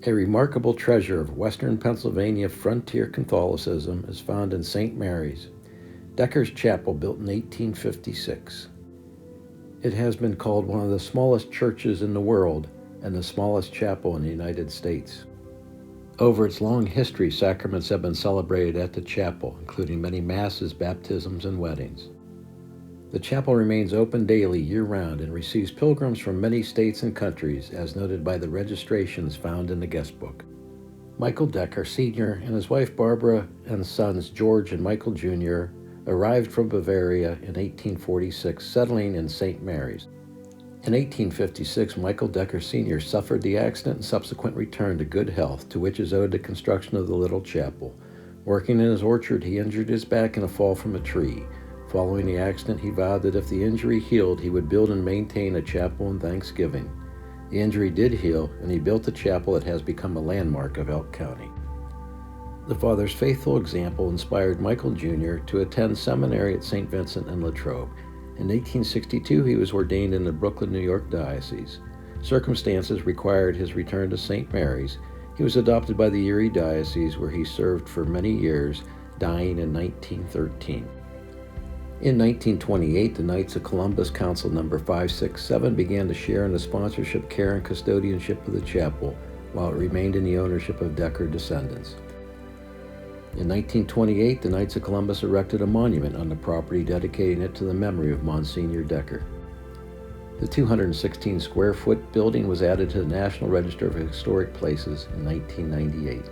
A remarkable treasure of Western Pennsylvania frontier Catholicism is found in St. Mary's, Decker's Chapel, built in 1856. It has been called one of the smallest churches in the world and the smallest chapel in the United States. Over its long history, sacraments have been celebrated at the chapel, including many masses, baptisms, and weddings. The chapel remains open daily year-round and receives pilgrims from many states and countries, as noted by the registrations found in the guest book. Michael Decker Sr. and his wife Barbara and sons George and Michael Jr. arrived from Bavaria in 1846, settling in St. Mary's. In 1856, Michael Decker Sr. suffered the accident and subsequent return to good health, to which is owed the construction of the little chapel. Working in his orchard, he injured his back in a fall from a tree. Following the accident, he vowed that if the injury healed, he would build and maintain a chapel in thanksgiving. The injury did heal, and he built the chapel that has become a landmark of Elk County. The father's faithful example inspired Michael Jr. to attend seminary at St. Vincent and Latrobe. In 1862, he was ordained in the Brooklyn, New York diocese. Circumstances required his return to St. Mary's. He was adopted by the Erie diocese, where he served for many years, dying in 1913. In 1928, the Knights of Columbus Council No. 567 began to share in the sponsorship, care, and custodianship of the chapel, while it remained in the ownership of Decker descendants. In 1928, the Knights of Columbus erected a monument on the property, dedicating it to the memory of Monsignor Decker. The 216-square-foot building was added to the National Register of Historic Places in 1998.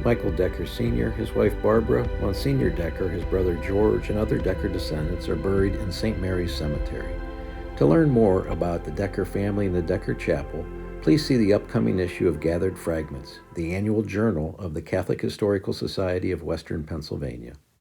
Michael Decker Sr., his wife Barbara, Monsignor Decker, his brother George, and other Decker descendants are buried in St. Mary's Cemetery. To learn more about the Decker family and the Decker Chapel, please see the upcoming issue of Gathered Fragments, the annual journal of the Catholic Historical Society of Western Pennsylvania.